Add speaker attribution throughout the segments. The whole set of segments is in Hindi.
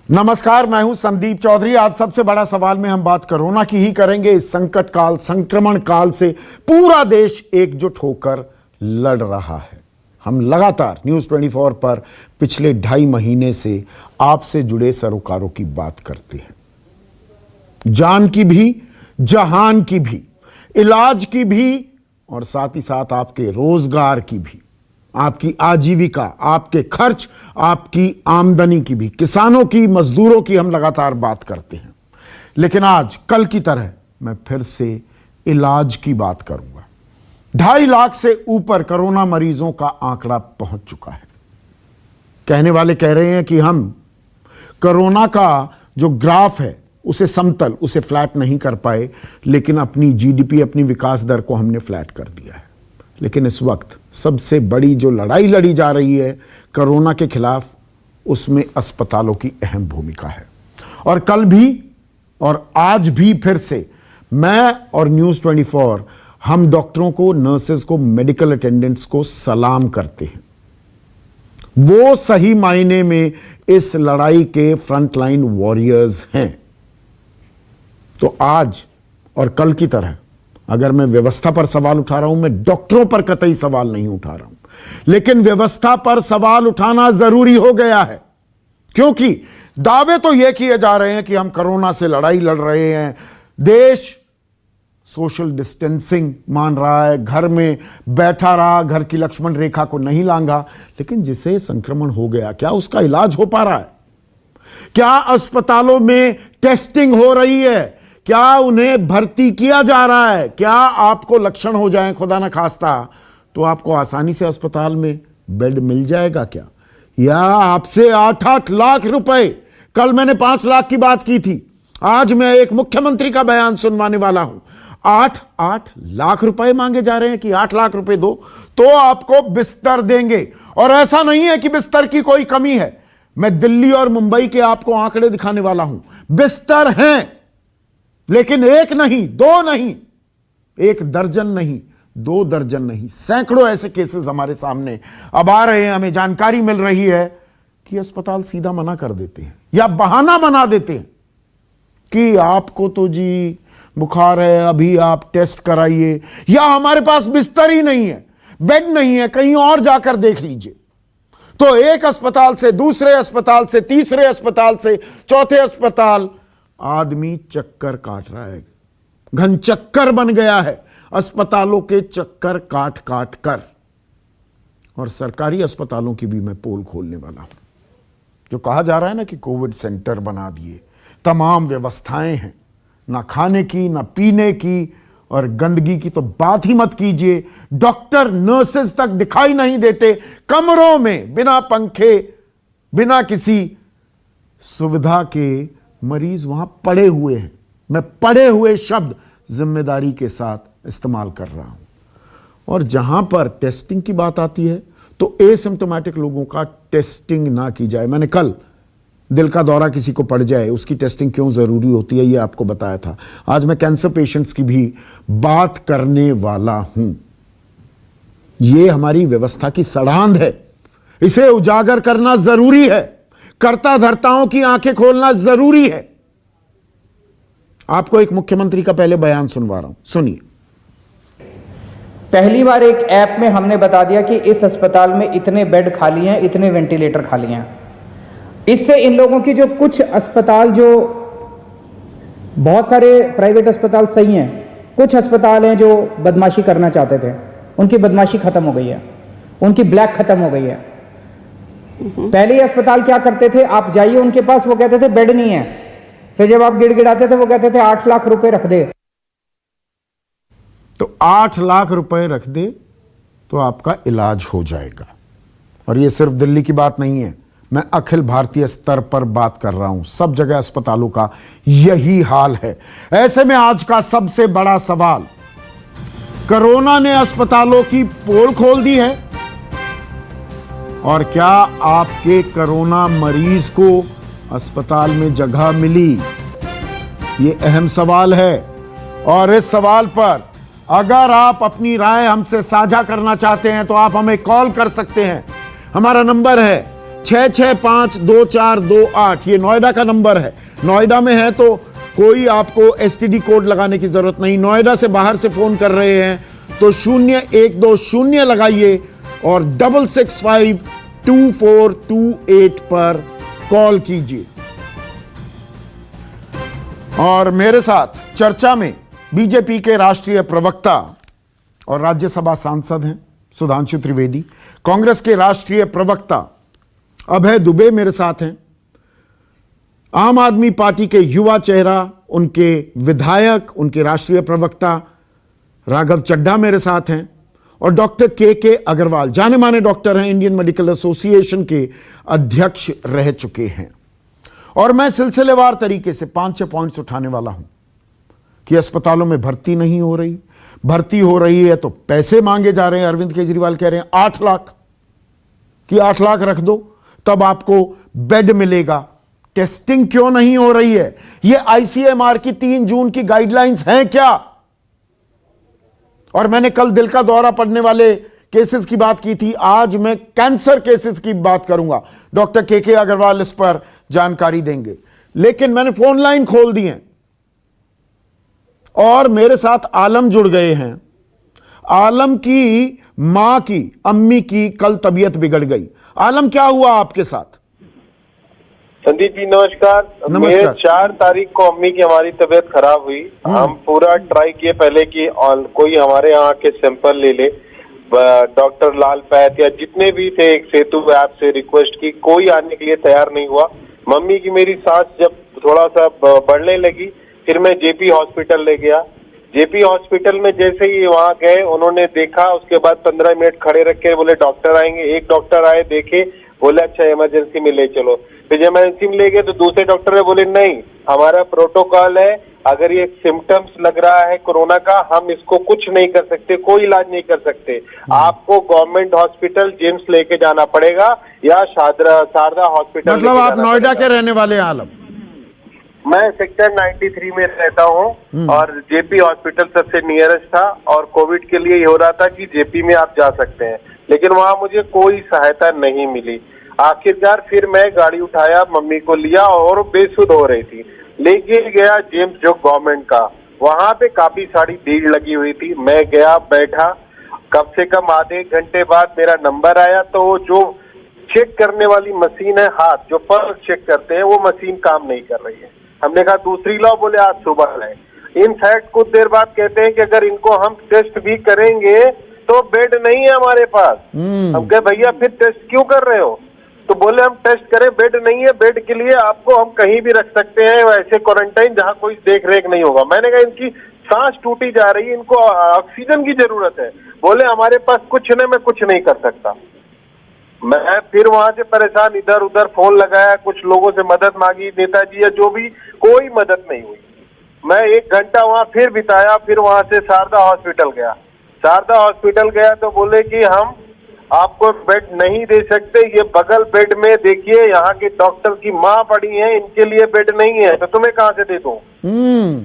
Speaker 1: नमस्कार, मैं हूं संदीप चौधरी। आज सबसे बड़ा सवाल में हम बात कोरोना की ही करेंगे। इस संकट काल, संक्रमण काल से पूरा देश एकजुट होकर लड़ रहा है। हम लगातार न्यूज़ 24 पर पिछले 2.5 महीने से आपसे जुड़े सरोकारों की बात करते हैं। जान की भी, जहान की भी, इलाज की भी और साथ ही साथ आपके रोजगार की भी, आपकी आजीविका, आपके खर्च, आपकी आमदनी की भी, किसानों की, मजदूरों की हम लगातार बात करते हैं। लेकिन आज कल की तरह मैं फिर से इलाज की बात करूंगा। 2.5 लाख से ऊपर कोरोना मरीजों का आंकड़ा पहुंच चुका है। कहने वाले कह रहे हैं कि हम कोरोना का जो ग्राफ है उसे समतल, उसे फ्लैट नहीं कर पाए, लेकिन अपनी जीडीपी, अपनी विकास दर को हमने फ्लैट कर दिया है। लेकिन इस वक्त सबसे बड़ी जो लड़ाई लड़ी जा रही है कोरोना के खिलाफ, उसमें अस्पतालों की अहम भूमिका है। और कल भी और आज भी फिर से मैं और न्यूज़ 24 हम डॉक्टरों को, नर्सेज को, मेडिकल अटेंडेंट्स को सलाम करते हैं। वो सही मायने में इस लड़ाई के फ्रंटलाइन वॉरियर्स हैं। तो आज और कल की तरह अगर मैं व्यवस्था पर सवाल उठा रहा हूं, मैं डॉक्टरों पर कतई सवाल नहीं उठा रहा हूं, लेकिन व्यवस्था पर सवाल उठाना जरूरी हो गया है। क्योंकि दावे तो यह किए जा रहे हैं कि हम कोरोना से लड़ाई लड़ रहे हैं, देश सोशल डिस्टेंसिंग मान रहा है, घर में बैठा रहा, घर की लक्ष्मण रेखा को नहीं लांघा, लेकिन जिसे संक्रमण हो गया, क्या उसका इलाज हो पा रहा है? क्या अस्पतालों में टेस्टिंग हो रही है? क्या उन्हें भर्ती किया जा रहा है? क्या आपको लक्षण हो जाए, खुदा न खास्ता, तो आपको आसानी से अस्पताल में बेड मिल जाएगा क्या? या आपसे 8-8 लाख रुपए, कल मैंने 5 लाख की बात की थी, आज मैं एक मुख्यमंत्री का बयान सुनवाने वाला हूं। 8-8 लाख रुपए मांगे जा रहे हैं कि 8 लाख रुपए दो तो आपको बिस्तर देंगे। और ऐसा नहीं है कि बिस्तर की कोई कमी है। मैं दिल्ली और मुंबई के आपको आंकड़े दिखाने वाला हूं। बिस्तर हैं, लेकिन 1 नहीं, 2 नहीं, 1 दर्जन नहीं, 2 दर्जन नहीं, सैकड़ों ऐसे केसेस हमारे सामने अब आ रहे हैं। हमें जानकारी मिल रही है कि अस्पताल सीधा मना कर देते हैं या बहाना बना देते हैं कि आपको तो जी बुखार है, अभी आप टेस्ट कराइए, या हमारे पास बिस्तर ही नहीं है, बेड नहीं है, कहीं और जाकर देख लीजिए। तो एक अस्पताल से दूसरे अस्पताल से तीसरे अस्पताल से चौथे अस्पताल आदमी चक्कर काट रहा है। घन चक्कर बन गया है अस्पतालों के, चक्कर काट काट कर। और सरकारी अस्पतालों की भी मैं पोल खोलने वाला हूं। जो कहा जा रहा है ना कि कोविड सेंटर बना दिए, तमाम व्यवस्थाएं हैं, ना खाने की, ना पीने की, और गंदगी की तो बात ही मत कीजिए। डॉक्टर, नर्सेज तक दिखाई नहीं देते, कमरों में बिना पंखे, बिना किसी सुविधा के मरीज वहां पड़े हुए हैं। मैं पड़े हुए शब्द जिम्मेदारी के साथ इस्तेमाल कर रहा हूं। और जहां पर टेस्टिंग की बात आती है तो एसिम्प्टोमेटिक लोगों का टेस्टिंग ना की जाए। मैंने कल दिल का दौरा किसी को पड़ जाए, उसकी टेस्टिंग क्यों जरूरी होती है ये आपको बताया था। आज मैं कैंसर पेशेंट्स की भी बात करने वाला हूं। यह हमारी व्यवस्था की सड़ांध है, इसे उजागर करना जरूरी है। कर्ता धर्ताओं की आंखें खोलना जरूरी है। आपको एक मुख्यमंत्री का पहले बयान सुनवा रहा हूं, सुनिए।
Speaker 2: पहली बार एक ऐप में हमने बता दिया कि इस अस्पताल में इतने बेड खाली हैं, इतने वेंटिलेटर खाली हैं। इससे इन लोगों की जो कुछ अस्पताल, जो बहुत सारे प्राइवेट अस्पताल सही हैं, कुछ अस्पताल हैं जो बदमाशी करना चाहते थे, उनकी बदमाशी खत्म हो गई है, उनकी ब्लैक खत्म हो गई है। पहले ही अस्पताल क्या करते थे, आप जाइए उनके पास, वो कहते थे बेड नहीं है। फिर जब आप गिड़गिड़ाते थे वो कहते थे 8 लाख रुपए रख दे।
Speaker 1: तो 8 लाख रुपए रख दे तो आपका इलाज हो जाएगा। और ये सिर्फ दिल्ली की बात नहीं है, मैं अखिल भारतीय स्तर पर बात कर रहा हूं। सब जगह अस्पतालों का यही हाल है। ऐसे में आज का सबसे बड़ा सवाल, कोरोना ने अस्पतालों की पोल खोल दी है और क्या आपके कोरोना मरीज को अस्पताल में जगह मिली? ये अहम सवाल है। और इस सवाल पर अगर आप अपनी राय हमसे साझा करना चाहते हैं तो आप हमें कॉल कर सकते हैं। हमारा नंबर है 66524248, ये नोएडा का नंबर है। नोएडा में है तो कोई आपको एसटीडी कोड लगाने की जरूरत नहीं। नोएडा से बाहर से फोन कर रहे हैं तो 0120 लगाइए और 6652428 पर कॉल कीजिए। और मेरे साथ चर्चा में बीजेपी के राष्ट्रीय प्रवक्ता और राज्यसभा सांसद हैं सुधांशु त्रिवेदी, कांग्रेस के राष्ट्रीय प्रवक्ता अभय दुबे मेरे साथ हैं, आम आदमी पार्टी के युवा चेहरा, उनके विधायक, उनके राष्ट्रीय प्रवक्ता राघव चड्ढा मेरे साथ हैं, और डॉक्टर के अग्रवाल, जाने माने डॉक्टर हैं, इंडियन मेडिकल एसोसिएशन के अध्यक्ष रह चुके हैं। और मैं सिलसिलेवार तरीके से 5-6 पॉइंट्स उठाने वाला हूं कि अस्पतालों में भर्ती नहीं हो रही, भर्ती हो रही है तो पैसे मांगे जा रहे हैं। अरविंद केजरीवाल कह रहे हैं 8 लाख कि 8 लाख रख दो तब आपको बेड मिलेगा। टेस्टिंग क्यों नहीं हो रही है? ये आईसीएमआर की 3 जून की गाइडलाइंस हैं क्या? और मैंने कल दिल का दौरा पड़ने वाले केसेस की बात की थी, आज मैं कैंसर केसेस की बात करूंगा। डॉक्टर के अग्रवाल इस पर जानकारी देंगे। लेकिन मैंने फोन लाइन खोल दी है और मेरे साथ आलम जुड़ गए हैं। आलम की मां की, अम्मी की कल तबीयत बिगड़ गई। आलम, क्या हुआ आपके साथ?
Speaker 3: संदीप जी नमस्कार।
Speaker 1: नमस्कार।
Speaker 3: 4 तारीख को अम्मी की हमारी तबीयत खराब हुई। हम पूरा ट्राई किए पहले कि कोई हमारे यहाँ के सैंपल ले ले, डॉक्टर लाल पैथ या जितने भी थे एक सेतु ऐप से रिक्वेस्ट की, कोई आने के लिए तैयार नहीं हुआ। मम्मी की मेरी सांस जब थोड़ा सा बढ़ने लगी फिर मैं जेपी हॉस्पिटल ले गया। जेपी हॉस्पिटल में जैसे ही वहां गए उन्होंने देखा, उसके बाद 15 मिनट खड़े रख के बोले डॉक्टर आएंगे। एक डॉक्टर आए, देखे, बोले अच्छा इमरजेंसी में ले चलो। फिर इमरजेंसी में ले गए तो दूसरे डॉक्टर ने बोले नहीं, हमारा प्रोटोकॉल है, अगर ये सिम्टम्स लग रहा है कोरोना का, हम इसको कुछ नहीं कर सकते, कोई इलाज नहीं कर सकते, आपको गवर्नमेंट हॉस्पिटल जेम्स लेके जाना पड़ेगा या शारदा हॉस्पिटल।
Speaker 1: मतलब आप नोएडा के रहने वाले हैं आलम?
Speaker 3: मैं सेक्टर 93 में रहता हूँ और जेपी हॉस्पिटल सबसे नियरेस्ट था और कोविड के लिए ये हो रहा था कि जेपी में आप जा सकते हैं, लेकिन वहां मुझे कोई सहायता नहीं मिली। आखिरकार फिर मैं गाड़ी उठाया, मम्मी को लिया और बेसुध हो रही थी, लेके गया जेम्स जो गवर्नमेंट का। वहां पे काफी सारी भीड़ लगी हुई थी। मैं गया, बैठा, कम से कम आधे घंटे बाद मेरा नंबर आया तो जो चेक करने वाली मशीन है, हाथ जो पल्स चेक करते हैं, वो मशीन काम नहीं कर रही है। हमने कहा दूसरी लाओ, बोले आज सुबह लाए। इन फैक्ट कुछ देर बाद कहते हैं कि अगर इनको हम टेस्ट भी करेंगे तो बेड नहीं है हमारे पास। हम कहे भैया फिर टेस्ट क्यों कर रहे हो? तो बोले हम टेस्ट करें, बेड नहीं है, बेड के लिए आपको हम कहीं भी रख सकते हैं ऐसे क्वारंटाइन जहां कोई देख रेख नहीं होगा। मैंने कहा इनकी सांस टूटी जा रही है, इनको ऑक्सीजन की जरूरत है। बोले हमारे पास कुछ नहीं, मैं कुछ नहीं कर सकता। मैं फिर वहां से परेशान, इधर उधर फोन लगाया, कुछ लोगों से मदद मांगी, नेताजी या जो भी, कोई मदद नहीं हुई। मैं 1 घंटा वहां फिर बिताया, फिर वहां से शारदा हॉस्पिटल गया। शारदा हॉस्पिटल गया तो बोले कि हम आपको बेड नहीं दे सकते, ये बगल बेड में देखिए यहाँ के डॉक्टर की माँ पड़ी है, इनके लिए बेड नहीं है, तो तुम्हें कहाँ से दे दूं?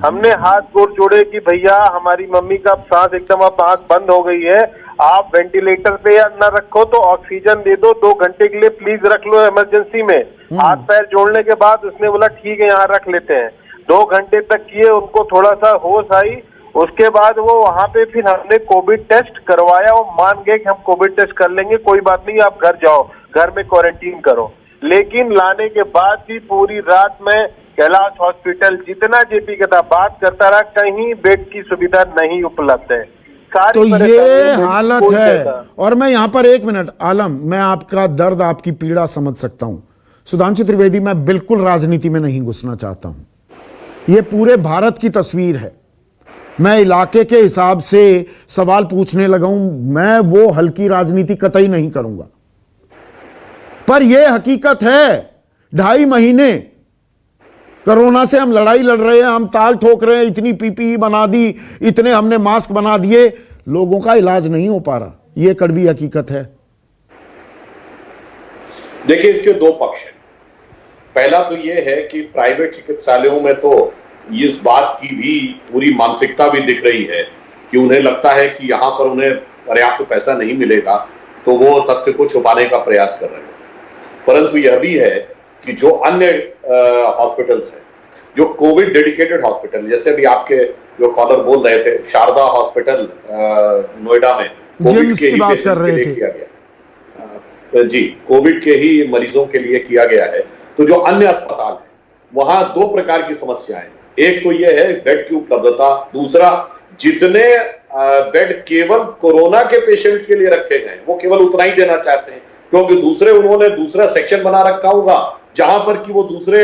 Speaker 3: हमने हाथ गोड़ जोड़े कि भैया हमारी मम्मी का सांस एकदम अब आंख बंद हो गई है, आप वेंटिलेटर पे या न रखो तो ऑक्सीजन दे दो, 2 घंटे के लिए प्लीज रख लो इमरजेंसी में। हाथ पैर जोड़ने के बाद उसने बोला ठीक है यहाँ रख लेते हैं। 2 घंटे तक किए, उनको थोड़ा सा होश आई, उसके बाद वो वहां पे फिर हमने कोविड टेस्ट करवाया। वो मान गए कि हम कोविड टेस्ट कर लेंगे, कोई बात नहीं, आप घर जाओ, घर में क्वारंटीन करो। लेकिन लाने के बाद भी पूरी रात में कैलाश हॉस्पिटल जितना जेपी का था बात करता रहा, कहीं बेड की सुविधा नहीं उपलब्ध है।
Speaker 1: तो ये हालत है। और मैं यहाँ पर 1 मिनट आलम, मैं आपका दर्द, आपकी पीड़ा समझ सकता हूं। सुधांशु त्रिवेदी, मैं बिल्कुल राजनीति में नहीं घुसना चाहता हूं। ये पूरे भारत की तस्वीर है। मैं इलाके के हिसाब से सवाल पूछने लगा हूं, मैं वो हल्की राजनीति कतई नहीं करूंगा। पर यह हकीकत है, 2.5 महीने कोरोना से हम लड़ाई लड़ रहे हैं, हम ताल ठोक रहे हैं, इतनी पीपीई बना दी, इतने हमने मास्क बना दिए, लोगों का इलाज नहीं हो पा रहा। यह कड़वी हकीकत है।
Speaker 4: देखिए, इसके 2 पक्ष हैं। पहला तो यह है कि प्राइवेट चिकित्सालयों में तो इस बात की भी पूरी मानसिकता भी दिख रही है कि उन्हें लगता है कि यहां पर उन्हें पर्याप्त पैसा नहीं मिलेगा, तो वो तथ्य को छुपाने का प्रयास कर रहे हैं। परंतु यह भी है कि जो अन्य हॉस्पिटल्स हैं, जो कोविड डेडिकेटेड हॉस्पिटल, जैसे अभी आपके जो कॉलर बोल रहे थे, शारदा हॉस्पिटल नोएडा में कोविड के ही पेशेंट के लिए किया गया, जी कोविड के ही मरीजों के लिए किया गया है। तो जो अन्य अस्पताल है वहां दो प्रकार की समस्याएं, एक तो यह है बेड की उपलब्धता, दूसरा जितने बेड केवल कोरोना के पेशेंट के लिए रखे गए वो केवल उतना ही देना चाहते हैं, क्योंकि उन्होंने दूसरा सेक्शन बना रखा होगा जहां पर कि वो दूसरे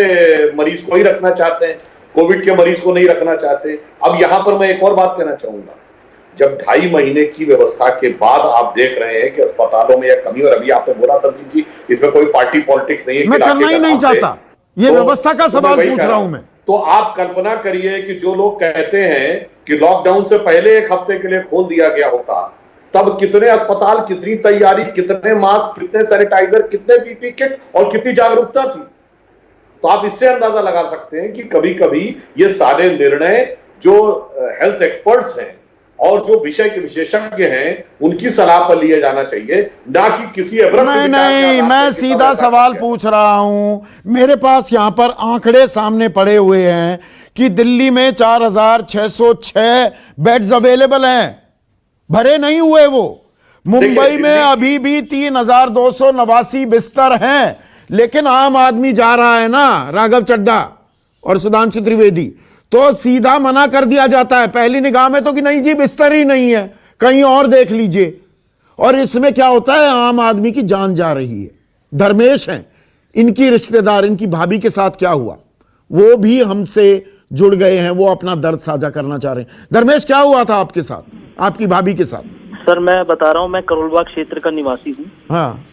Speaker 4: मरीज को ही रखना चाहते हैं, कोविड के मरीज को नहीं रखना चाहते। अब यहां पर मैं एक और बात कहना चाहूंगा, जब 2.5 महीने की व्यवस्था के बाद आप देख रहे हैं कि अस्पतालों में यह कमी, और अभी आपने बोला संदीप जी इसमें कोई पार्टी पॉलिटिक्स नहीं है,
Speaker 1: मैं करना ही नहीं चाहता, ये व्यवस्था का सवाल पूछ रहा हूं मैं।
Speaker 4: तो आप कल्पना करिए कि जो लोग कहते हैं कि लॉकडाउन से पहले 1 हफ्ते के लिए खोल दिया गया होता, तब कितने अस्पताल, कितनी तैयारी, कितने मास्क, कितने सैनिटाइजर, कितने पीपी किट और कितनी जागरूकता थी। तो आप इससे अंदाजा लगा सकते हैं कि कभी कभी ये सारे निर्णय जो हेल्थ एक्सपर्ट्स हैं और जो विषय के विशेषज्ञ हैं उनकी सलाह पर लिए जाना चाहिए, ना कि किसी
Speaker 1: नहीं, मैं सीधा सवाल पूछ रहा हूं। मेरे पास यहां पर आंकड़े सामने पड़े हुए हैं कि दिल्ली में 4,606 बेड्स अवेलेबल हैं, भरे नहीं हुए वो। मुंबई में अभी भी 3,289 बिस्तर हैं, लेकिन आम आदमी जा रहा है ना, राघव चड्ढा और सुधांशु त्रिवेदी, तो सीधा मना कर दिया जाता है पहली निगाह में तो कि नहीं जी बिस्तर ही नहीं है, कहीं और देख लीजिए। और इसमें क्या होता है, आम आदमी की जान जा रही है। धर्मेश हैं, इनकी रिश्तेदार, इनकी भाभी के साथ क्या हुआ, वो भी हमसे जुड़ गए हैं, वो अपना दर्द साझा करना चाह रहे हैं। धर्मेश, क्या हुआ था आपके साथ, आपकी भाभी के साथ?
Speaker 5: सर मैं बता रहा हूँ, मैं करोलबाग क्षेत्र का निवासी हूँ।
Speaker 1: हाँ,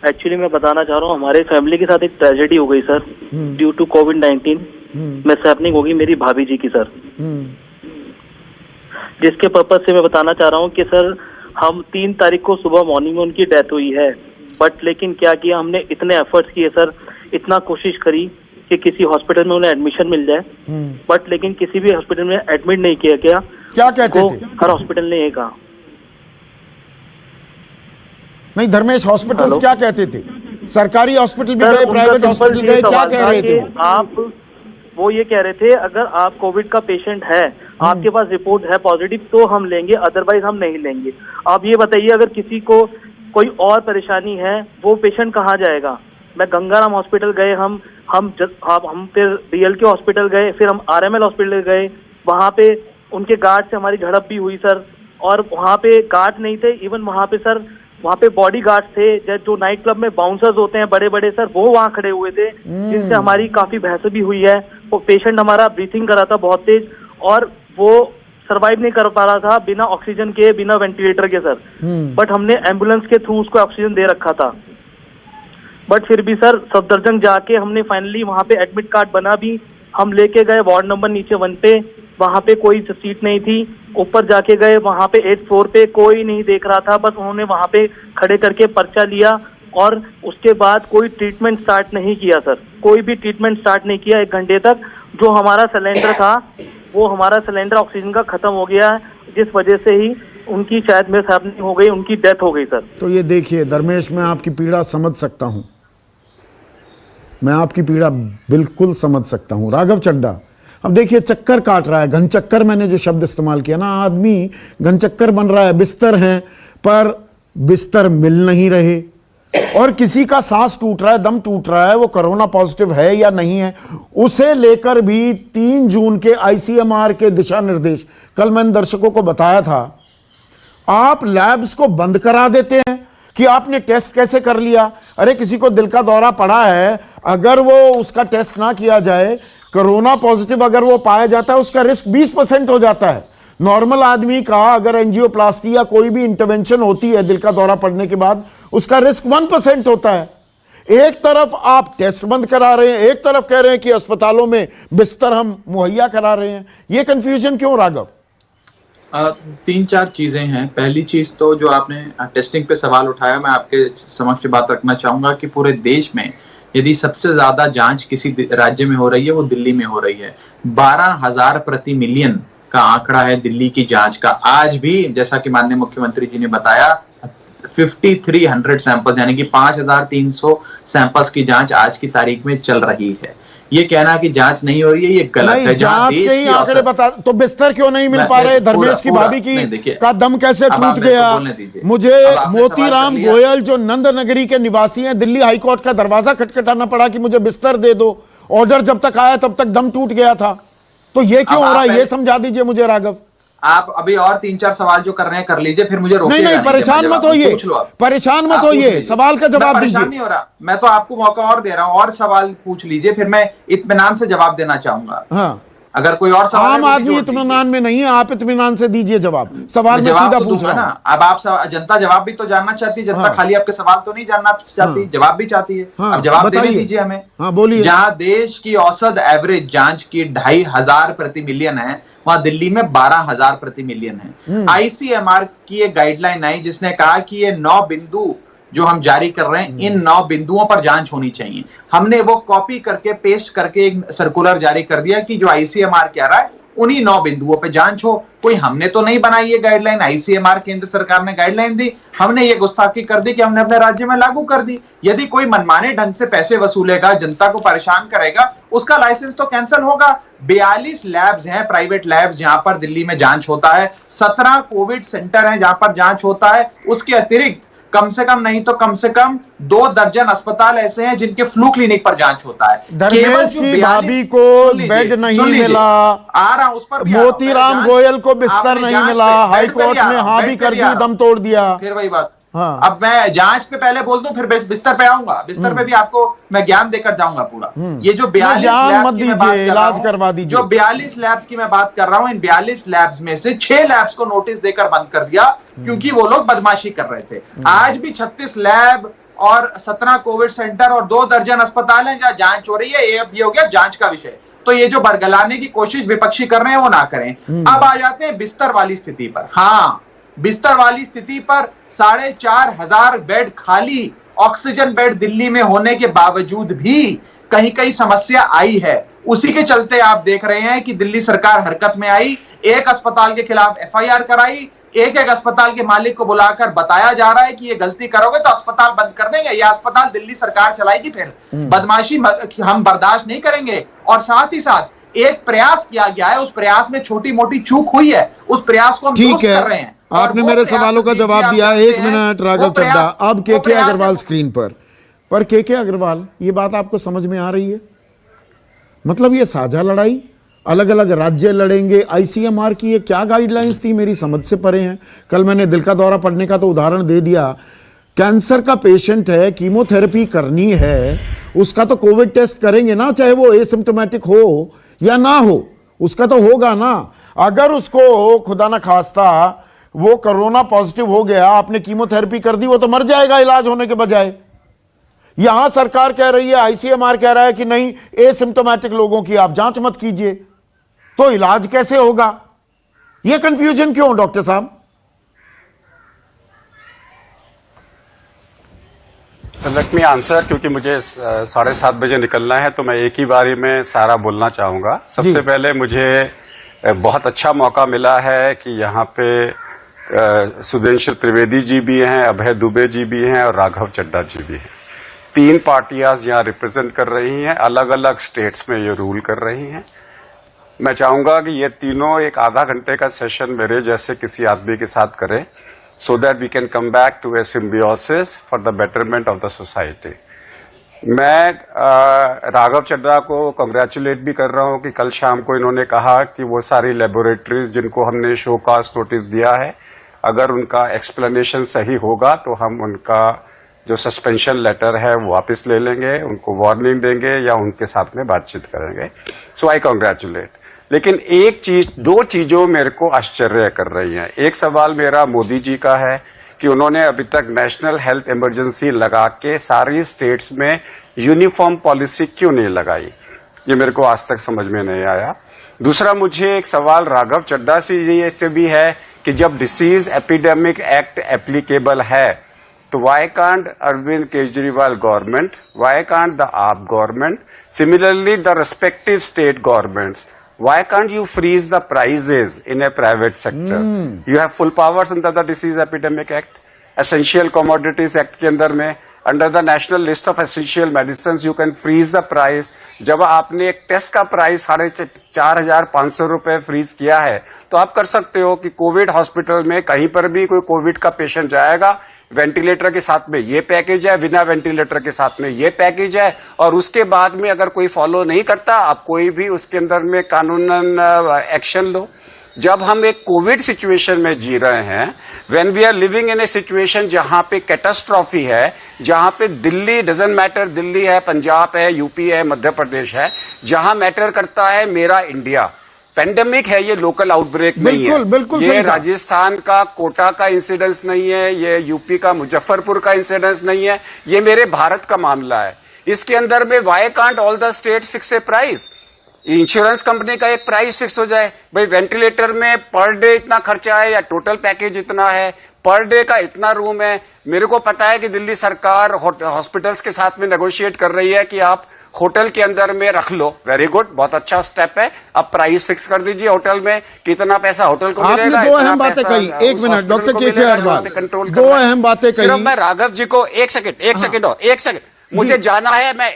Speaker 5: एक्चुअली मैं बताना चाह रहा हूँ, हमारे फैमिली के साथ एक ट्रेजेडी हो गई sir, due to covid mishappening होगी मेरी भाभी जी की सर, जिसके पर्पज से मैं बताना चाह रहा हूँ कि सर हम 3 तारीख को सुबह मॉर्निंग में उनकी डेथ हुई है, बट लेकिन क्या किया हमने, इतने एफर्ट्स किए सर, इतना कोशिश करी कि किसी हॉस्पिटल में उन्हें एडमिशन मिल जाए, बट लेकिन किसी भी हॉस्पिटल में एडमिट नहीं किया गया।
Speaker 1: क्या कहते थे?
Speaker 5: हर हॉस्पिटल ने ये कहा।
Speaker 1: नहीं धर्मेश, हॉस्पिटल्स क्या कहते थे? सरकारी हॉस्पिटल भी गए, प्राइवेट हॉस्पिटल गए, क्या कह रहे थे
Speaker 5: आप? वो ये कह रहे थे अगर आप कोविड का पेशेंट है, आपके पास रिपोर्ट है पॉजिटिव, तो हम लेंगे, अदरवाइज हम नहीं लेंगे। आप ये बताइए, अगर किसी को कोई और परेशानी है, वो पेशेंट कहाँ जाएगा? मैं गंगाराम हॉस्पिटल गए, हम फिर DLK हॉस्पिटल गए, फिर हम RML हॉस्पिटल गए, वहाँ पे उनके गार्ड से हमारी झड़प भी हुई सर, और वहाँ पे गार्ड नहीं थे, इवन वहाँ पे सर, वहाँ पे बॉडी गार्ड थे, जो नाइट क्लब में बाउंसर्स होते हैं बड़े बड़े सर, वो वहाँ खड़े हुए थे, जिनसे हमारी काफी बहस भी हुई है। वो पेशेंट हमारा ब्रीथिंग कर रहा था बहुत तेज, और वो सर्वाइव नहीं कर पा रहा था बिना ऑक्सीजन के, बिना वेंटिलेटर के सर, बट हमने एम्बुलेंस के थ्रू उसको ऑक्सीजन दे रखा था। बट फिर भी सर सफदरजंग जाके हमने फाइनली वहाँ पे एडमिट कार्ड बना भी, हम लेके गए वार्ड नंबर नीचे 1 पे, वहाँ पे कोई सीट नहीं थी। ऊपर जाके गए, वहाँ पे 8th फ्लोर पे कोई नहीं देख रहा था, बस उन्होंने वहाँ पे खड़े करके पर्चा लिया, और उसके बाद कोई ट्रीटमेंट स्टार्ट नहीं किया सर, कोई भी ट्रीटमेंट स्टार्ट नहीं किया 1 घंटे तक। जो हमारा सिलेंडर था, वो हमारा सिलेंडर ऑक्सीजन का खत्म हो गया, जिस वजह से ही उनकी शायद मिसहैपनिंग हो गई, उनकी डेथ हो गई सर।
Speaker 1: तो ये देखिए धर्मेश, मैं आपकी पीड़ा समझ सकता हूँ, मैं आपकी पीड़ा बिल्कुल समझ सकता हूँ। राघव चड्ढा, अब देखिए चक्कर काट रहा है, घन चक्कर, मैंने जो शब्द इस्तेमाल किया ना, आदमी घन चक्कर बन रहा है, बिस्तर हैं पर बिस्तर मिल नहीं रहे, और किसी का सांस टूट रहा है, दम टूट रहा है, वो कोरोना पॉजिटिव है या नहीं है, उसे लेकर भी 3 जून के ICMR के दिशा निर्देश, कल मैंने दर्शकों को बताया था, आप लैब्स को बंद करा देते हैं कि आपने टेस्ट कैसे कर लिया। अरे किसी को दिल का दौरा पड़ा है, अगर वो उसका टेस्ट ना किया जाए, कोरोना पॉजिटिव अगर वो पाया जाता है, उसका रिस्क 20% हो जाता है। नॉर्मल आदमी का अगर एंजियोप्लास्टी या कोई भी इंटरवेंशन होती है दिल का दौरा पड़ने के बाद, उसका रिस्क 1% होता है। एक तरफ आप टेस्ट बंद करा रहे हैं, एक तरफ कह रहे हैं कि अस्पतालों में बिस्तर हम मुहैया करा रहे हैं, ये कंफ्यूजन क्यों राघव?
Speaker 6: 3-4 चीजें हैं। पहली चीज तो जो आपने टेस्टिंग पे सवाल उठाया, मैं आपके समक्ष बात रखना चाहूंगा कि पूरे देश में यदि सबसे ज्यादा जांच किसी राज्य में हो रही है, वो दिल्ली में हो रही है। 12,000 प्रति मिलियन का आंकड़ा है दिल्ली की जांच का। आज भी जैसा कि माननीय मुख्यमंत्री जी ने बताया, 5300 सैंपल यानी कि 5300 सैंपल्स की जांच आज की तारीख में चल रही है। ये कहना कि जांच नहीं हो रही है, ये गलत है।
Speaker 1: जांच के ही आंकड़े बता, तो बिस्तर क्यों नहीं मिल पा रहे? धर्मेश की भाभी की का दम कैसे टूट गया? मुझे मोतीराम गोयल जो नंद नगरी के निवासी हैं, दिल्ली हाईकोर्ट का दरवाजा खटखटाना पड़ा कि मुझे बिस्तर दे दो। ऑर्डर जब तक आया तब तक दम टूट गया था। तो ये क्यों हो रहा है, ये समझा दीजिए मुझे राघव।
Speaker 6: आप अभी और 3-4 सवाल जो कर रहे हैं कर लीजिए, फिर मुझे रोकिएगा
Speaker 1: नहीं, परेशान मत होइए, परेशान मत होइए, सवाल का जवाब दीजिए।
Speaker 6: परेशान नहीं हो रहा, मैं तो आपको मौका और दे रहा हूं, और सवाल पूछ लीजिए, फिर मैं इत्मीनान से जवाब देना चाहूंगा।
Speaker 1: हाँ,
Speaker 6: अगर कोई और सवाल,
Speaker 1: आम आदमी इत्मीनान में नहीं है, आप इत्मीनान से दीजिए जवाब। सवाल मैं सीधा पूछ रहा हूं।
Speaker 6: अब आप जनता जवाब भी तो जानना चाहती है, जनता खाली आपके सवाल तो नहीं जानना चाहती, जवाब भी चाहती है। अब जवाब देने दीजिए हमें।
Speaker 1: हाँ, बोलिए।
Speaker 6: जहां देश की औसत एवरेज जांच की 2500 प्रति मिलियन है, वहां दिल्ली में 12000 प्रति मिलियन है। आईसीएमआर की एक गाइडलाइन आई जिसने कहा कि ये 9 बिंदु जो हम जारी कर रहे हैं, इन 9 बिंदुओं पर जांच होनी चाहिए। हमने वो कॉपी करके पेस्ट करके एक सर्कुलर जारी कर दिया कि जो आईसीएमआर कह रहा है उन्हीं 9 बिंदुओं पे जांच हो। कोई हमने तो नहीं बनाई ये गाइडलाइन, आईसीएमआर केंद्र सरकार ने गाइडलाइन दी, हमने ये गुस्ताखी कर दी कि हमने अपने राज्य में लागू कर दी। यदि कोई मनमाने ढंग से पैसे वसूलेगा, जनता को परेशान करेगा, उसका लाइसेंस तो कैंसिल होगा। 42 लैब्स हैं, प्राइवेट लैब्स, जहां पर दिल्ली में जांच होता है। 17 कोविड सेंटर हैं जहां पर जांच होता है। उसके अतिरिक्त कम से कम नहीं तो कम से कम 2 दर्जन अस्पताल ऐसे हैं जिनके फ्लू क्लिनिक पर जांच होता है।
Speaker 1: धर्मेश की भाभी को बेड नहीं मिला,
Speaker 6: आ रहा उस पर
Speaker 1: मोतीराम गोयल को बिस्तर नहीं मिला, हाईकोर्ट ने हाँ भी कर दी, दम तोड़ दिया।
Speaker 6: फिर वही बात।
Speaker 1: हाँ।
Speaker 6: अब मैं जांच पे पहले बोल दूं, फिर बिस्तर पे आऊंगा। बिस्तर पे भी आपको मैं ज्ञान देकर जाऊंगा पूरा। ये जो 42 लैब्स की मैं बात कर रहा
Speaker 1: इलाज करवा दीजिए।
Speaker 6: जो 42 लैब्स की मैं बात कर रहा हूं, इन 42 लैब्स में से 6 लैब्स को नोटिस देकर बंद कर दिया क्योंकि वो लोग बदमाशी कर रहे थे। आज भी 36 लैब और 17 कोविड सेंटर और 2 दर्जन अस्पताल हैं जहां जांच हो रही है। ये हो गया जांच का विषय। तो ये जो बरगलाने की कोशिश विपक्षी कर रहे हैं वो ना करें। अब आ जाते हैं बिस्तर वाली स्थिति पर। हाँ, बिस्तर वाली स्थिति पर 4500 बेड खाली, ऑक्सीजन बेड दिल्ली में होने के बावजूद भी कहीं कहीं समस्या आई है। उसी के चलते आप देख रहे हैं कि दिल्ली सरकार हरकत में आई, एक अस्पताल के खिलाफ एफआईआर कराई, एक अस्पताल के मालिक को बुलाकर बताया जा रहा है कि ये गलती करोगे तो अस्पताल बंद कर देंगे, ये अस्पताल दिल्ली सरकार चलाएगी। फिर बदमाशी हम बर्दाश्त नहीं करेंगे। और साथ ही साथ एक प्रयास किया गया है, उस प्रयास में छोटी मोटी चूक हुई है, उस प्रयास को हम दुरुस्त कर रहे हैं।
Speaker 1: आपने मेरे सवालों का जवाब दिया। 1 मिनट राघव चड्ढा। अब केके अग्रवाल स्क्रीन पर केके अग्रवाल, ये बात आपको समझ में आ रही है? मतलब ये साझा लड़ाई, अलग अलग राज्य लड़ेंगे। आईसीएमआर की ये क्या गाइडलाइंस थी, मेरी समझ से परे हैं। कल मैंने दिल का दौरा पड़ने का तो उदाहरण दे दिया। कैंसर का पेशेंट है, कीमोथेरेपी करनी है, उसका तो कोविड टेस्ट करेंगे ना, चाहे वो एसिम्प्टोमेटिक हो या ना हो, उसका तो होगा ना। अगर उसको खुदा ना खास्ता वो कोरोना पॉजिटिव हो गया, आपने कीमोथेरेपी कर दी, वो तो मर जाएगा इलाज होने के बजाय। यहां सरकार कह रही है, आईसीएमआर कह रहा है कि नहीं, एसिम्प्टोमेटिक लोगों की आप जांच मत कीजिए, तो इलाज कैसे होगा? यह कंफ्यूजन क्यों डॉक्टर साहब?
Speaker 7: लेट मी आंसर, क्योंकि मुझे 7:30 बजे निकलना है, तो मैं एक ही बारी में सारा बोलना चाहूंगा। सबसे पहले मुझे बहुत अच्छा मौका मिला है कि यहाँ पे सुदेंशु त्रिवेदी जी भी हैं, अभय दुबे जी भी हैं और राघव चड्ढा जी भी हैं। 3 पार्टियां यहाँ रिप्रेजेंट कर रही हैं, अलग अलग स्टेट्स में ये रूल कर रही हैं। मैं चाहूंगा कि ये तीनों एक आधा घंटे का सेशन मेरे जैसे किसी आदमी के साथ करें, so that we can come back to a symbiosis for the betterment of the society. मैं राघव चड्ढा को कंग्रेचुलेट भी कर रहा हूं कि कल शाम को इन्होंने कहा कि वो सारी लेबोरेटरीज जिनको हमने शो कास्ट नोटिस दिया है, अगर उनका एक्सप्लेनेशन सही होगा तो हम उनका जो सस्पेंशन लेटर है वो वापस ले लेंगे, उनको वार्निंग देंगे या उनके साथ में बातचीत करेंगे। सो आई कंग्रेचुलेट। लेकिन 2 चीजों मेरे को आश्चर्य कर रही हैं। एक सवाल मेरा मोदी जी का है कि उन्होंने अभी तक नेशनल हेल्थ इमरजेंसी लगा के सारी स्टेट्स में यूनिफॉर्म पॉलिसी क्यों नहीं लगाई, ये मेरे को आज तक समझ में नहीं आया। दूसरा, मुझे एक सवाल राघव चड्ढा से भी है कि जब डिसीज एपिडेमिक एक्ट एप्लीकेबल है तो why can't Arvind Kejriwal government, why can't the AAP government, similarly the respective state governments, why can't you freeze the prices in a private sector? You have full powers under the Disease Epidemic Act. Essential commodities act के अंदर में, under the national list of essential medicine you can freeze the price. जब आपने एक टेस्ट का प्राइस 4,500 रुपए फ्रीज किया है, तो आप कर सकते हो कि कोविड हॉस्पिटल में कहीं पर भी कोई कोविड का पेशेंट जाएगा, वेंटिलेटर के साथ में ये पैकेज है, बिना वेंटिलेटर के साथ में ये पैकेज है, और उसके बाद में अगर कोई फॉलो नहीं करता, आप कोई भी उसके अंदर में कानूनन एक्शन लो। जब हम एक कोविड सिचुएशन में जी रहे हैं, when we are living in a situation जहां पे कैटास्ट्रॉफी है, जहां पे दिल्ली डजंट मैटर, दिल्ली है, पंजाब है, यूपी है, मध्य प्रदेश है, जहां मैटर करता है मेरा इंडिया। पेंडेमिक है, ये लोकल आउटब्रेक नहीं है,
Speaker 1: बिल्कुल
Speaker 7: ये राजस्थान का कोटा का इंसिडेंस नहीं है, ये यूपी का मुजफ्फरपुर का इंसिडेंस नहीं है, ये मेरे भारत का मामला है। इसके अंदर में why can't all the states fix a price? Insurance company का एक प्राइस फिक्स हो जाए, भाई वेंटिलेटर में पर डे इतना खर्चा है या टोटल पैकेज इतना है, पर डे का इतना रूम है। मेरे को पता है कि दिल्ली सरकार हॉस्पिटल्स के साथ में नेगोशिएट कर रही है कि आप होटल के अंदर में रख लो, वेरी गुड, बहुत अच्छा स्टेप है। अब प्राइस फिक्स कर दीजिए होटल में, कितना पैसा होटल को मिलेगा।
Speaker 1: आपने दो अहम बातें कही, एक मिनट डॉक्टर के अग्रवाल, दो अहम बातें कही।
Speaker 7: सिर्फ मैं राघव जी को एक सेकंड मुझे जाना है, मैं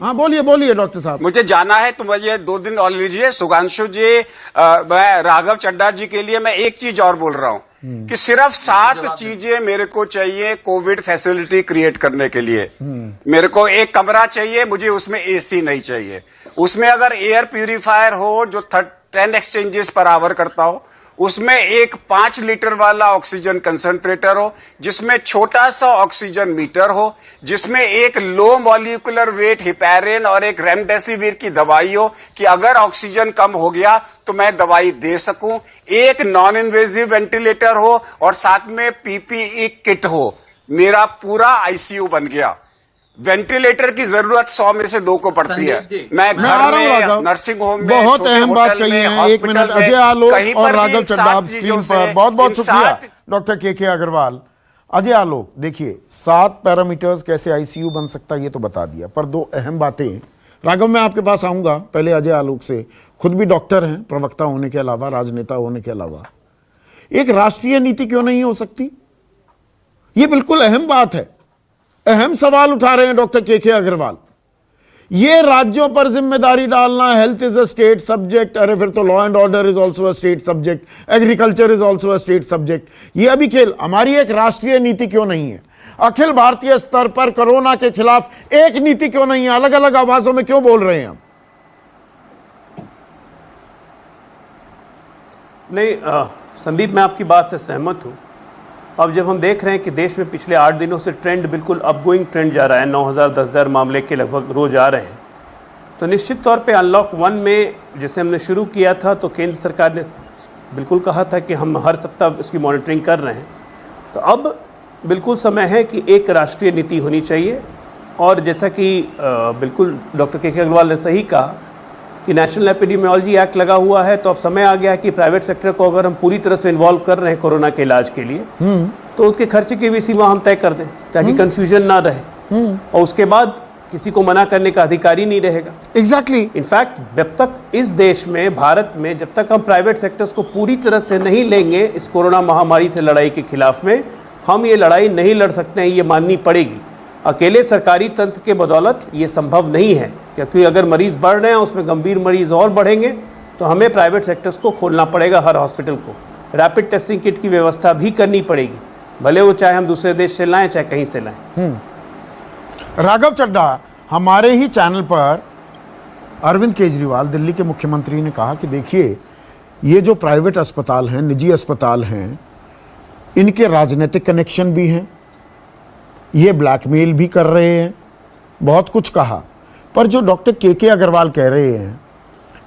Speaker 1: हाँ बोलिए डॉक्टर साहब।
Speaker 7: मुझे जाना है, तो मुझे 2 दिन और लीजिए। सुधांशु जी, मैं राघव चड्ढा जी के लिए मैं एक चीज और बोल रहा हूं कि सिर्फ 7 चीजें मेरे को चाहिए कोविड फैसिलिटी क्रिएट करने के लिए। मेरे को एक कमरा चाहिए, मुझे उसमें एसी नहीं चाहिए, उसमें अगर एयर प्यूरिफायर हो जो 10 एक्सचेंजेस पर आवर करता हो, उसमें एक 5 लीटर वाला ऑक्सीजन कंसंट्रेटर हो, जिसमें छोटा सा ऑक्सीजन मीटर हो, जिसमें एक लो मॉलिक्यूलर वेट हिपैरिन और एक रेमडेसिविर की दवाई हो कि अगर ऑक्सीजन कम हो गया तो मैं दवाई दे सकूं, एक नॉन इन्वेजिव वेंटिलेटर हो और साथ में पीपीई किट हो। मेरा पूरा आईसीयू बन गया। वेंटिलेटर की जरूरत 100 में से 2 को पड़ती है। मैं घर में, नर्सिंग होम में,
Speaker 1: बहुत अहम बात कही है। 1 मिनट, अजय आलोक और राघव चड्ढा स्क्रीन पर। बहुत बहुत शुक्रिया डॉक्टर के अग्रवाल। अजय आलोक, देखिए 7 पैरामीटर्स कैसे आईसीयू बन सकता है ये तो बता दिया, पर 2 अहम बातें। राघव, मैं आपके पास आऊंगा, पहले अजय आलोक से। खुद भी डॉक्टर हैं, प्रवक्ता होने के अलावा, राजनेता होने के अलावा, एक राष्ट्रीय नीति क्यों नहीं हो सकती? ये बिल्कुल अहम बात है, अहम सवाल उठा रहे हैं डॉक्टर के अग्रवाल। ये राज्यों पर जिम्मेदारी डालना, health is a state subject, अरे फिर तो law and order is also a state subject, agriculture is also a state subject. ये अभी खेल, हमारी एक राष्ट्रीय नीति क्यों नहीं है? अखिल भारतीय स्तर पर कोरोना के खिलाफ एक नीति क्यों नहीं है? अलग अलग आवाजों में क्यों बोल रहे हैं हम?
Speaker 8: नहीं संदीप, मैं आपकी बात से सहमत हूं। अब जब हम देख रहे हैं कि देश में पिछले 8 दिनों से ट्रेंड बिल्कुल अपगोइंग ट्रेंड जा रहा है, 9,000 10,000 मामले के लगभग रोज आ रहे हैं, तो निश्चित तौर पे अनलॉक 1 में जैसे हमने शुरू किया था तो केंद्र सरकार ने बिल्कुल कहा था कि हम हर सप्ताह इसकी मॉनिटरिंग कर रहे हैं। तो अब बिल्कुल समय है कि एक राष्ट्रीय नीति होनी चाहिए। और जैसा कि बिल्कुल डॉक्टर के अग्रवाल ने सही कहा कि नेशनल एपिडेमियोलॉजी एक्ट लगा हुआ है, तो अब समय आ गया है कि प्राइवेट सेक्टर को अगर हम पूरी तरह से इन्वॉल्व कर रहे हैं कोरोना के इलाज के लिए, तो उसके खर्चे की भी सीमा हम तय कर दें ताकि कंफ्यूजन ना रहे, और उसके बाद किसी को मना करने का अधिकार ही नहीं रहेगा।
Speaker 1: एग्जैक्टली।
Speaker 8: इनफैक्ट जब तक इस देश में, भारत में, जब तक हम प्राइवेट सेक्टर्स को पूरी तरह से नहीं लेंगे इस कोरोना महामारी से लड़ाई के खिलाफ में, हम ये लड़ाई नहीं लड़ सकते हैं, ये माननी पड़ेगी। अकेले सरकारी तंत्र के बदौलत ये संभव नहीं है, क्योंकि अगर मरीज बढ़ रहे हैं, उसमें गंभीर मरीज और बढ़ेंगे, तो हमें प्राइवेट सेक्टर्स को खोलना पड़ेगा, हर हॉस्पिटल को रैपिड टेस्टिंग किट की व्यवस्था भी करनी पड़ेगी, भले वो चाहे हम दूसरे देश से लाएं चाहे कहीं से लाएं।
Speaker 1: राघव चड्ढा, हमारे ही चैनल पर अरविंद केजरीवाल, दिल्ली के मुख्यमंत्री, ने कहा कि देखिए ये जो प्राइवेट अस्पताल हैं, निजी अस्पताल हैं, इनके राजनीतिक कनेक्शन भी हैं, ये ब्लैकमेल भी कर रहे हैं, बहुत कुछ कहा। पर जो डॉक्टर के अग्रवाल कह रहे हैं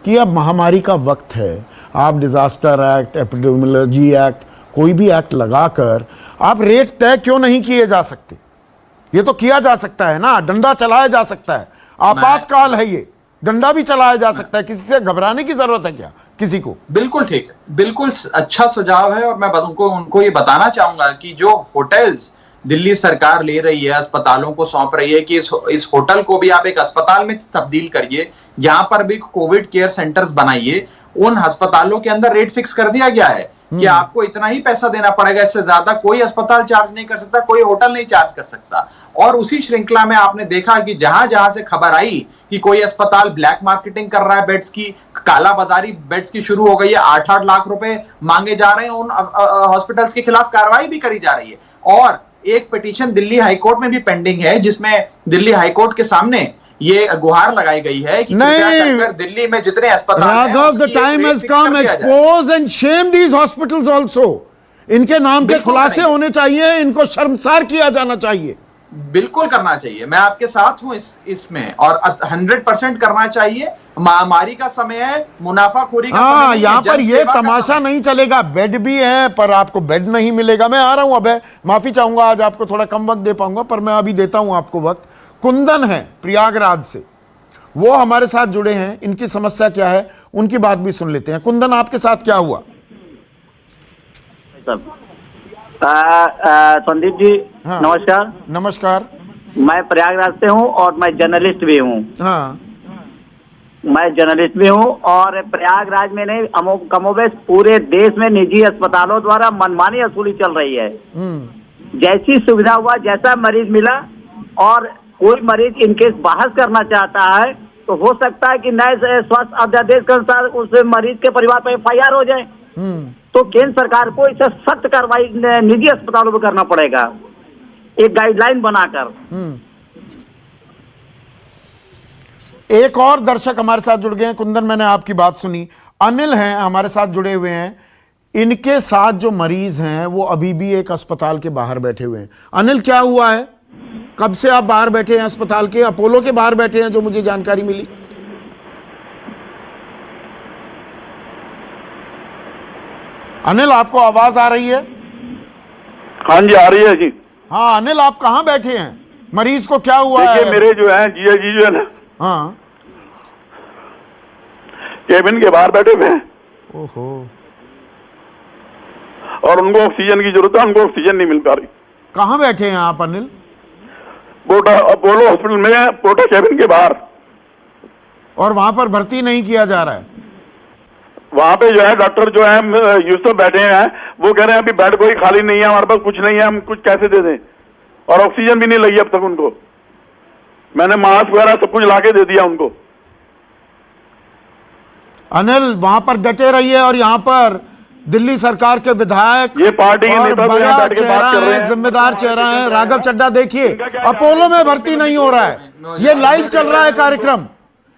Speaker 1: कि अब महामारी का वक्त है, आप डिजास्टर एक्ट, एपिडेमियोलॉजी एक्ट, कोई भी एक्ट लगाकर आप रेट तय क्यों नहीं किए जा सकते? ये तो किया जा सकता है ना, डंडा चलाया जा सकता है, आपातकाल है, ये डंडा भी चलाया जा सकता है, किसी से घबराने की जरूरत है क्या किसी को?
Speaker 6: बिल्कुल ठीक है, बिल्कुल अच्छा सुझाव है। और मैं उनको ये बताना चाहूंगा कि जो होटल्स दिल्ली सरकार ले रही है, अस्पतालों को सौंप रही है कि इस होटल को भी आप एक अस्पताल में तब्दील करिए, यहाँ पर भी कोविड केयर सेंटर्स बनाइए, उन अस्पतालों के अंदर रेट फिक्स कर दिया गया है कि आपको इतना ही पैसा देना पड़ेगा, इससे ज्यादा कोई अस्पताल चार्ज नहीं कर सकता, कोई होटल नहीं चार्ज कर सकता। और उसी श्रृंखला में आपने देखा कि जहां जहां से खबर आई कि कोई अस्पताल ब्लैक मार्केटिंग कर रहा है बेड्स की, काला बाजारी बेड्स की शुरू हो गई है, 8-8 लाख रुपए मांगे जा रहे हैं, उन हॉस्पिटल्स के खिलाफ कार्रवाई भी करी जा रही है। और एक पिटीशन दिल्ली हाईकोर्ट में भी पेंडिंग है, जिसमें दिल्ली हाईकोर्ट के सामने ये गुहार लगाई गई है कि
Speaker 1: नहीं,
Speaker 6: दिल्ली में जितने अस्पताल
Speaker 1: Raghav, the time has come, expose and Shem these hospitals also. इनके नाम के खुलासे होने चाहिए, इनको शर्मसार किया जाना चाहिए।
Speaker 6: बिल्कुल करना चाहिए, मैं आपके साथ हूं इसमें, और 100% करना चाहिए। महामारी का समय है, मुनाफाखोरी का समय नहीं है,
Speaker 1: यहाँ पर ये तमाशा नहीं चलेगा। बेड भी है पर आपको बेड नहीं मिलेगा। मैं आ रहा हूं, अब माफी चाहूंगा, आज आपको थोड़ा कम वक्त दे पाऊंगा, पर मैं अभी देता हूं आपको वक्त। कुंदन है प्रयागराज से, वो हमारे साथ जुड़े हैं। इनकी समस्या क्या है उनकी बात भी सुन लेते हैं। कुंदन, आपके साथ क्या हुआ?
Speaker 9: संदीप जी,
Speaker 1: हाँ,
Speaker 9: नमस्कार।
Speaker 1: नमस्कार।
Speaker 9: मैं प्रयागराज से हूँ और मैं जर्नलिस्ट भी हूँ।
Speaker 1: हाँ,
Speaker 9: मैं जर्नलिस्ट भी हूँ और प्रयागराज में नहीं, कमोबेश पूरे देश में निजी अस्पतालों द्वारा मनमानी वसूली चल रही है। जैसी सुविधा हुआ, जैसा मरीज मिला, और कोई मरीज इनकेस बहस करना चाहता है तो हो सकता है कि नए स्वास्थ्य अध्यादेश के अनुसार उस मरीज के परिवार पर FIR हो जाए। तो केंद्र सरकार को इसे सख्त कार्रवाई निजी अस्पतालों पर करना पड़ेगा, एक गाइडलाइन बनाकर।
Speaker 1: एक और दर्शक हमारे साथ जुड़ गए हैं। कुंदन, मैंने आपकी बात सुनी। अनिल हैं हमारे साथ जुड़े हुए हैं। इनके साथ जो मरीज हैं वो अभी भी एक अस्पताल के बाहर बैठे हुए हैं। अनिल, क्या हुआ है? कब से आप बाहर बैठे हैं अस्पताल के? अपोलो के बाहर बैठे हैं, जो मुझे जानकारी मिली। अनिल, आपको आवाज आ रही है?
Speaker 10: हाँ जी, आ रही है जी।
Speaker 1: हाँ अनिल, आप कहाँ बैठे हैं? मरीज को क्या हुआ है?
Speaker 10: मेरे जो है जिया जी जो है ना,
Speaker 1: हाँ,
Speaker 10: केबिन के बाहर बैठे हुए हैं।
Speaker 1: ओहो।
Speaker 10: और उनको ऑक्सीजन की जरूरत है, उनको ऑक्सीजन नहीं मिल पा रही।
Speaker 1: कहाँ बैठे हैं आप अनिल?
Speaker 10: अपोलो हॉस्पिटल में, पोटा केबिन के बाहर।
Speaker 1: और वहां पर भर्ती नहीं किया जा रहा है?
Speaker 10: वहां पे जो है डॉक्टर जो है यूसुफ बैठे हैं, वो कह रहे हैं अभी बेड कोई खाली नहीं है, हमारे पास कुछ नहीं है, हम कुछ कैसे दे दें। और ऑक्सीजन भी नहीं लगी अब तक उनको। मैंने मास्क वगैरह सब कुछ लाके दे दिया उनको।
Speaker 1: अनिल, वहां पर डटे रहिए। और यहाँ पर दिल्ली सरकार के विधायक,
Speaker 10: ये पार्टी के
Speaker 1: और
Speaker 10: नेता
Speaker 1: बड़ा
Speaker 10: बैठ के बात कर रहे हैं,
Speaker 1: जिम्मेदार चेहरा है राघव चड्ढा। देखिए, अपोलो में भर्ती नहीं हो रहा है, ये लाइव चल रहा है कार्यक्रम।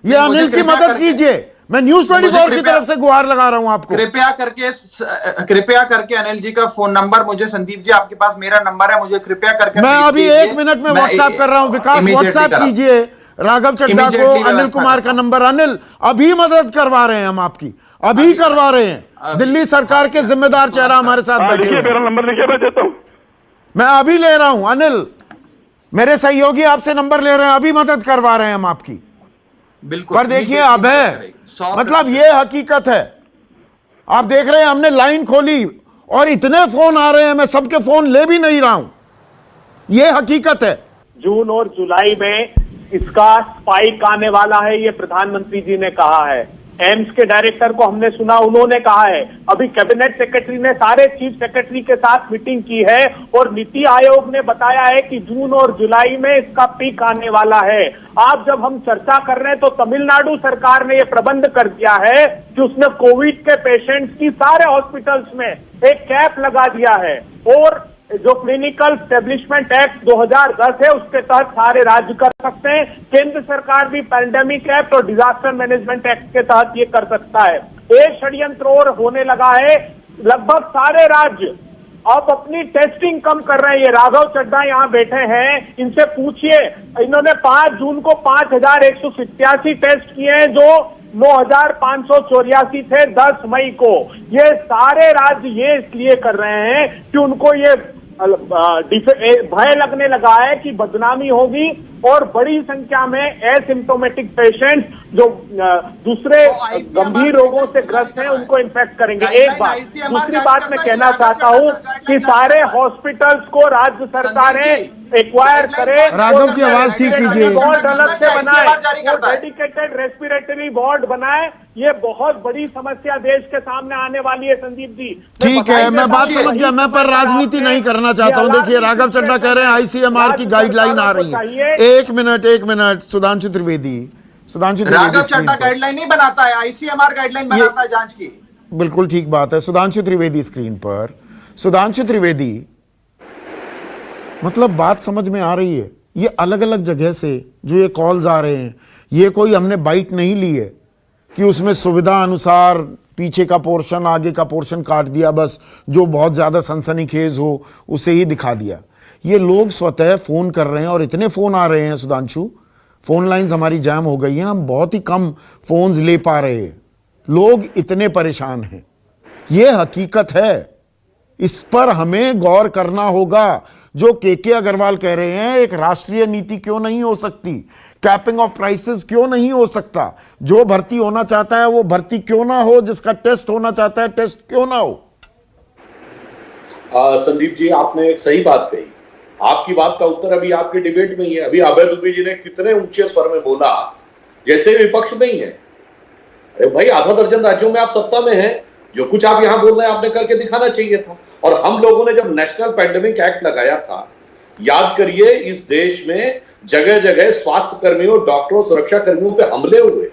Speaker 1: ये अनिल की मदद कीजिए। मैं न्यूज़ 24 की तरफ से गुहार लगा रहा हूं आपको।
Speaker 6: कृपया करके अनिल जी का फोन नंबर मुझे, संदीप जी आपके पास मेरा नंबर है, मुझे कृपया करके
Speaker 1: मैं अभी 1 मिनट में व्हाट्सएप कर रहा हूं। विकास, व्हाट्सएप कीजिए राघव चड्ढा को अनिल कुमार का नंबर। अनिल, अभी मदद करवा रहे हैं हम आपकी, अभी करवा रहे हैं। दिल्ली सरकार के जिम्मेदार चेहरा हमारे साथ बैठे हैं।
Speaker 10: मेरा नंबर लिखिए, मैं देता हूं।
Speaker 1: मैं अभी ले रहा हूं अनिल, मेरे सहयोगी आपसे नंबर ले रहे हैं, अभी मदद करवा रहे हैं हम आपकी।
Speaker 6: बिल्कुल।
Speaker 1: पर देखिए, अब है मतलब ये हकीकत है। आप देख रहे हैं, हमने लाइन खोली और इतने फोन आ रहे हैं, मैं सबके फोन ले भी नहीं रहा हूं। ये हकीकत है।
Speaker 11: जून और जुलाई में इसका स्पाइक आने वाला है, ये प्रधानमंत्री जी ने कहा है। एम्स के डायरेक्टर को हमने सुना, उन्होंने कहा है। अभी कैबिनेट सेक्रेटरी ने सारे चीफ सेक्रेटरी के साथ मीटिंग की है और नीति आयोग ने बताया है कि जून और जुलाई में इसका पीक आने वाला है। आज जब हम चर्चा कर रहे हैं तो तमिलनाडु सरकार ने यह प्रबंध कर दिया है कि उसने कोविड के पेशेंट्स की सारे हॉस्पिटल्स में एक कैप लगा दिया है। और जो क्लिनिकल स्टेब्लिशमेंट एक्ट 2010 है, उसके तहत सारे राज्य कर सकते हैं। केंद्र सरकार भी पैंडेमिक एक्ट और डिजास्टर मैनेजमेंट एक्ट के तहत ये कर सकता है। एक षड्यंत्र और होने लगा है, लगभग सारे राज्य अब अपनी टेस्टिंग कम कर रहे हैं। ये राघव चड्ढा यहाँ बैठे हैं, इनसे पूछिए। इन्होंने 5 जून को 5187 टेस्ट किए हैं, जो 9584 थे 10 मई को। ये सारे राज्य ये इसलिए कर रहे हैं कि उनको ये भय लगने लगा है कि बदनामी होगी और बड़ी संख्या में एसिम्टोमेटिक पेशेंट जो दूसरे गंभीर रोगों से ग्रस्त हैं उनको इन्फेक्ट करेंगे। एक बात, दूसरी बात मैं कहना चाहता हूं कि सारे हॉस्पिटल्स को राज्य सरकारें एक्वायर करें,
Speaker 1: राघव की आवाज ठीक कीजिए।
Speaker 11: वार्ड अलग से बनाए और डेडिकेटेड रेस्पिरेटरी वार्ड बनाए। ये बहुत बड़ी समस्या देश के सामने आने वाली है संदीप जी।
Speaker 1: ठीक है, मैं बात समझ गया, मैं पर राजनीति नहीं करना चाहता हूं। देखिए राघव चड्ढा कह रहे हैं आईसीएमआर की गाइडलाइन आ रही है। एक मिनट सुधांशु त्रिवेदी
Speaker 12: राघव चड्ढा गाइडलाइन नहीं बनाता है, आईसीएमआर गाइडलाइन बनाता है जांच की।
Speaker 1: बिल्कुल ठीक बात है। सुधांशु त्रिवेदी स्क्रीन पर। सुधांशु त्रिवेदी, मतलब बात समझ में आ रही है, ये अलग अलग जगह से जो ये कॉल्स आ रहे हैं, ये कोई हमने बाइट नहीं ली है कि उसमें सुविधा अनुसार पीछे का पोर्शन आगे का पोर्शन काट दिया, बस जो बहुत ज्यादा सनसनीखेज हो उसे ही दिखा दिया। ये लोग स्वतः फोन कर रहे हैं और इतने फोन आ रहे हैं सुधांशु, फोन लाइंस हमारी जैम हो गई हैं, हम बहुत ही कम फोन्स ले पा रहे हैं। लोग इतने परेशान हैं, ये हकीकत है, इस पर हमें गौर करना होगा। जो के अग्रवाल कह रहे हैं, एक राष्ट्रीय नीति क्यों नहीं हो सकती, कैपिंग ऑफ प्राइसेस क्यों नहीं हो सकता, जो भर्ती होना चाहता है वो भर्ती क्यों ना हो, जिसका टेस्ट होना चाहता है टेस्ट क्यों ना हो।
Speaker 4: संदीप जी, आपने एक सही बात कही। आपकी बात का उत्तर अभी आपके डिबेट में ही है। अभी अभय दुबे जी ने कितने ऊंचे स्वर में बोला जैसे विपक्ष में ही है। अरे भाई, आधा दर्जन राज्यों में आप सत्ता में हैं, जो कुछ आप यहां बोल रहे हैं आपने करके दिखाना चाहिए था। और हम लोगों ने जब नेशनल पैंडेमिक एक्ट लगाया था, याद करिए, इस देश में जगह जगह स्वास्थ्य कर्मियों, डॉक्टरों, सुरक्षा कर्मियों पे हमले हुए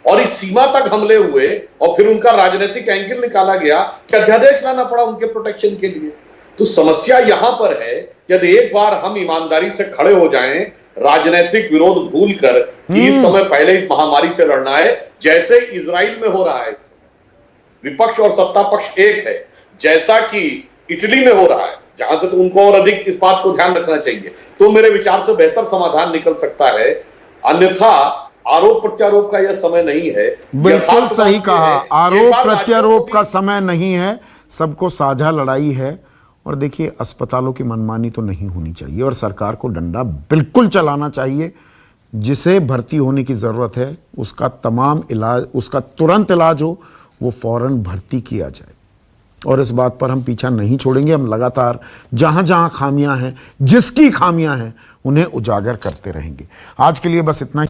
Speaker 4: और इस सीमा तक हमले हुए और फिर उनका राजनीतिक एंगल निकाला गया कि अध्यादेश लाना पड़ा उनके प्रोटेक्शन के लिए। तो समस्या यहां पर है, यदि एक बार हम ईमानदारी से खड़े हो जाएं, राजनीतिक विरोध भूलकर कि इस समय पहले इस महामारी से लड़ना है, जैसे इजराइल में हो रहा है। इस समय विपक्ष और सत्ता पक्ष एक है, जैसा कि इटली में हो रहा है, जहां से तो उनको और अधिक इस बात को ध्यान रखना चाहिए। तो मेरे विचार से बेहतर समाधान निकल सकता है। अन्यथा आरोप प्रत्यारोप का यह समय नहीं है।
Speaker 1: बिल्कुल सही कहा, आरोप प्रत्यारोप का समय नहीं है, सबको साझा लड़ाई है। और देखिए, अस्पतालों की मनमानी तो नहीं होनी चाहिए और सरकार को डंडा बिल्कुल चलाना चाहिए। जिसे भर्ती होने की जरूरत है उसका तमाम इलाज, उसका तुरंत इलाज हो, वो फौरन भर्ती किया जाए। और इस बात पर हम पीछा नहीं छोड़ेंगे। हम लगातार जहां जहां खामियां हैं, जिसकी खामियां हैं, उन्हें उजागर करते रहेंगे। आज के लिए बस इतना ही।